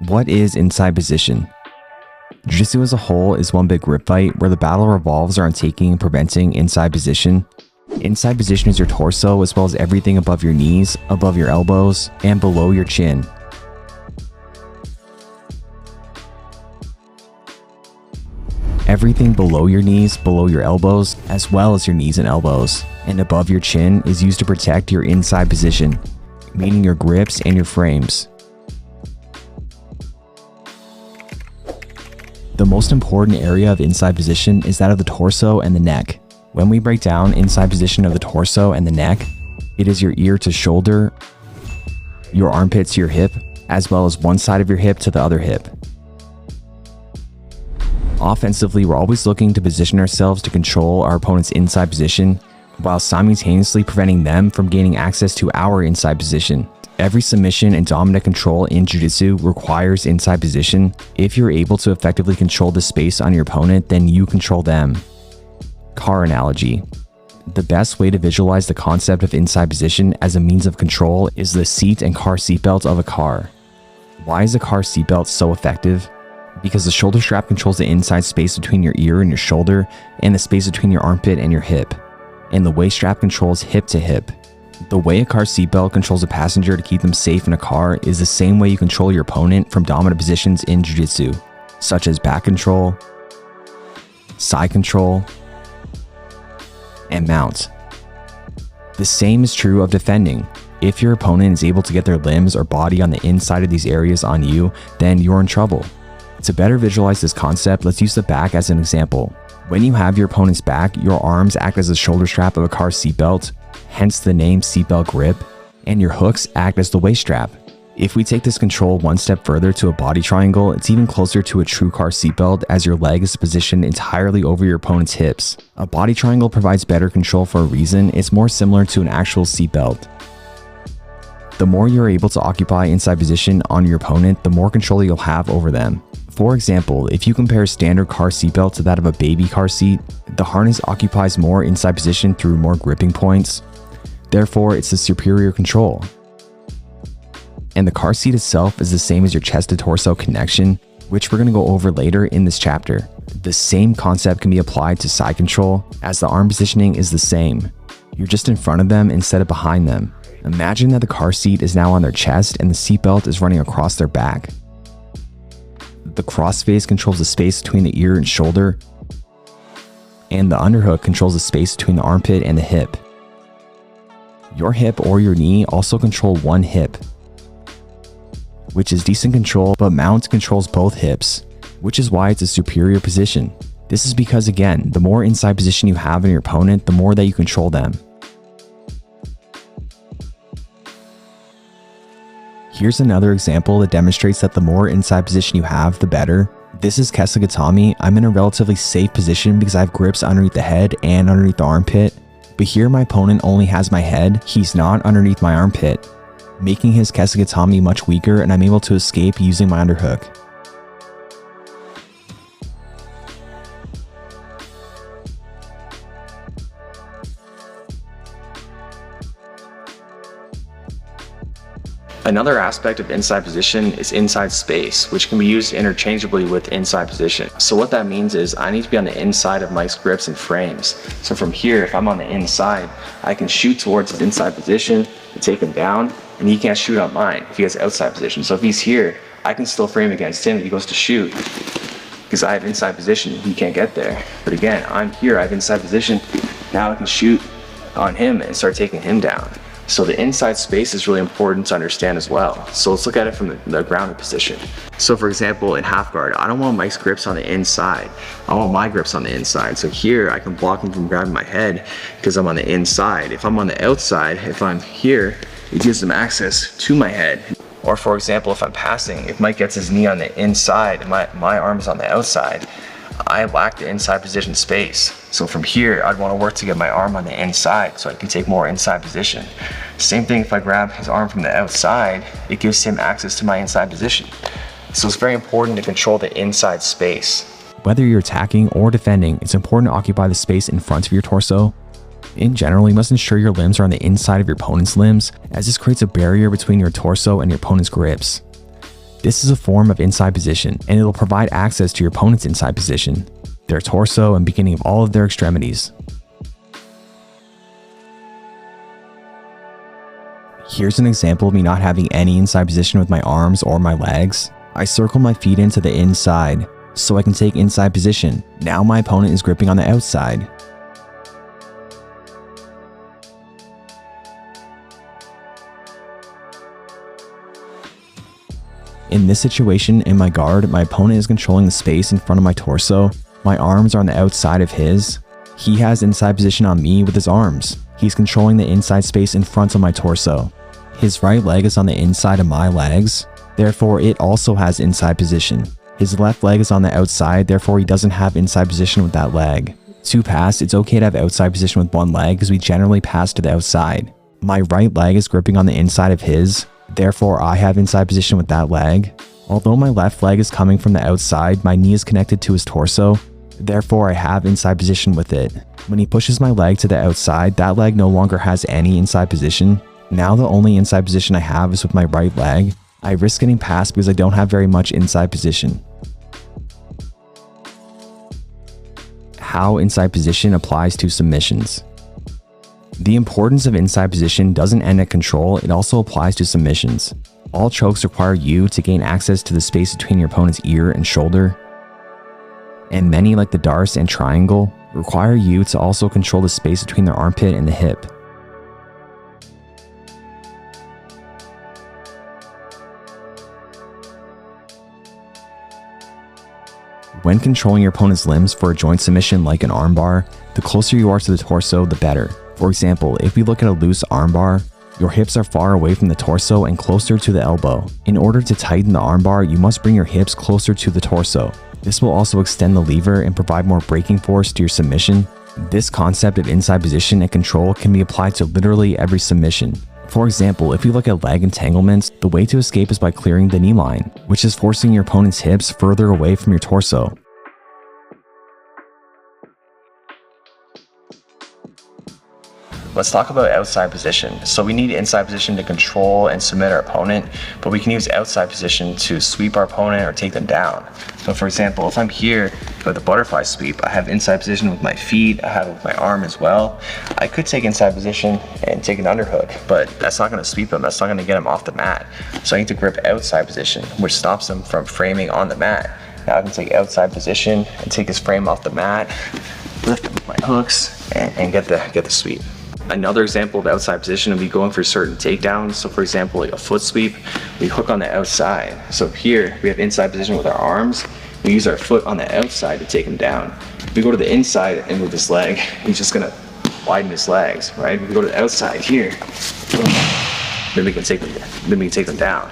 What is inside position? Jiu-Jitsu as a whole is one big grip fight where the battle revolves around taking and preventing inside position. Inside position is your torso as well as everything above your knees, above your elbows, and below your chin. Everything below your knees, below your elbows, as well as your knees and elbows, and above your chin is used to protect your inside position, meaning your grips and your frames. The most important area of inside position is that of the torso and the neck. When we break down inside position of the torso and the neck, it is your ear to shoulder, your armpit to your hip, as well as one side of your hip to the other hip. Offensively, we're always looking to position ourselves to control our opponent's inside position, while simultaneously preventing them from gaining access to our inside position. Every submission and dominant control in Jiu-Jitsu requires inside position. If you're able to effectively control the space on your opponent, then you control them. Car analogy. The best way to visualize the concept of inside position as a means of control is the seat and car seatbelt of a car. Why is a car seatbelt so effective? Because the shoulder strap controls the inside space between your ear and your shoulder and the space between your armpit and your hip. And the waist strap controls hip to hip. The way a car seatbelt controls a passenger to keep them safe in a car is the same way you control your opponent from dominant positions in Jiu-Jitsu, such as back control, side control, and mount. The same is true of defending. If your opponent is able to get their limbs or body on the inside of these areas on you, then you're in trouble. To better visualize this concept, let's use the back as an example. When you have your opponent's back, your arms act as the shoulder strap of a car seatbelt, hence the name seatbelt grip, and your hooks act as the waist strap. If we take this control one step further to a body triangle, it's even closer to a true car seatbelt as your leg is positioned entirely over your opponent's hips. A body triangle provides better control for a reason. It's more similar to an actual seatbelt. The more you're able to occupy inside position on your opponent, the more control you'll have over them. For example, if you compare a standard car seatbelt to that of a baby car seat, the harness occupies more inside position through more gripping points. Therefore, it's a superior control. And the car seat itself is the same as your chest to torso connection, which we're going to go over later in this chapter. The same concept can be applied to side control, as the arm positioning is the same. You're just in front of them instead of behind them. Imagine that the car seat is now on their chest and the seatbelt is running across their back. The crossface controls the space between the ear and shoulder, and the underhook controls the space between the armpit and the hip. Your hip or your knee also control one hip, which is decent control, but mount controls both hips, which is why it's a superior position. This is because, again, the more inside position you have in your opponent, the more that you control them. Here's another example that demonstrates that the more inside position you have, the better. This is Kesa Gatame. I'm in a relatively safe position because I have grips underneath the head and underneath the armpit. But here my opponent only has my head, he's not underneath my armpit, making his Kesa Gatame much weaker, and I'm able to escape using my underhook. Another aspect of inside position is inside space, which can be used interchangeably with inside position. So what that means is I need to be on the inside of Mike's grips and frames. So from here, if I'm on the inside, I can shoot towards his inside position and take him down, and he can't shoot on mine if he has outside position. So if he's here, I can still frame against him if he goes to shoot, because I have inside position, he can't get there. But again, I'm here, I have inside position, now I can shoot on him and start taking him down. So the inside space is really important to understand as well. So let's look at it from the grounded position. So for example, in half guard, I don't want Mike's grips on the inside. I want my grips on the inside. So here I can block him from grabbing my head because I'm on the inside. If I'm on the outside, if I'm here, it gives him access to my head. Or for example, if I'm passing, if Mike gets his knee on the inside and my arm is on the outside, I lack the inside position space. So from here, I'd want to work to get my arm on the inside so I can take more inside position. Same thing if I grab his arm from the outside, it gives him access to my inside position. So it's very important to control the inside space. Whether you're attacking or defending, it's important to occupy the space in front of your torso. In general, you must ensure your limbs are on the inside of your opponent's limbs, as this creates a barrier between your torso and your opponent's grips. This is a form of inside position, and it'll provide access to your opponent's inside position, their torso, and beginning of all of their extremities. Here's an example of me not having any inside position with my arms or my legs. I circle my feet into the inside, so I can take inside position. Now my opponent is gripping on the outside. In this situation, in my guard, my opponent is controlling the space in front of my torso. My arms are on the outside of his. He has inside position on me with his arms. He's controlling the inside space in front of my torso. His right leg is on the inside of my legs, therefore it also has inside position. His left leg is on the outside, therefore he doesn't have inside position with that leg. To pass, it's okay to have outside position with one leg because we generally pass to the outside. My right leg is gripping on the inside of his, therefore I have inside position with that leg. Although my left leg is coming from the outside, my knee is connected to his torso, therefore I have inside position with it. When he pushes my leg to the outside, that leg no longer has any inside position. Now the only inside position I have is with my right leg. I risk getting passed because I don't have very much inside position. How inside position applies to submissions. The importance of inside position doesn't end at control, it also applies to submissions. All chokes require you to gain access to the space between your opponent's ear and shoulder. And many, like the Darce and Triangle, require you to also control the space between their armpit and the hip. When controlling your opponent's limbs for a joint submission like an armbar, the closer you are to the torso, the better. For example, if we look at a loose armbar, your hips are far away from the torso and closer to the elbow. In order to tighten the armbar, you must bring your hips closer to the torso. This will also extend the lever and provide more braking force to your submission. This concept of inside position and control can be applied to literally every submission. For example, if you look at leg entanglements, the way to escape is by clearing the knee line, which is forcing your opponent's hips further away from your torso. Let's talk about outside position. So we need inside position to control and submit our opponent, but we can use outside position to sweep our opponent or take them down. So for example, if I'm here with a butterfly sweep, I have inside position with my feet, I have it with my arm as well. I could take inside position and take an underhook, but that's not gonna sweep him, that's not gonna get him off the mat. So I need to grip outside position, which stops him from framing on the mat. Now I can take outside position and take his frame off the mat, lift him with my hooks, and get the sweep. Another example of outside position would be going for certain takedowns. So for example, like a foot sweep, we hook on the outside. So here we have inside position with our arms. We use our foot on the outside to take him down. If we go to the inside and move his leg, he's just gonna widen his legs, right? If we go to the outside here, then we can take them down.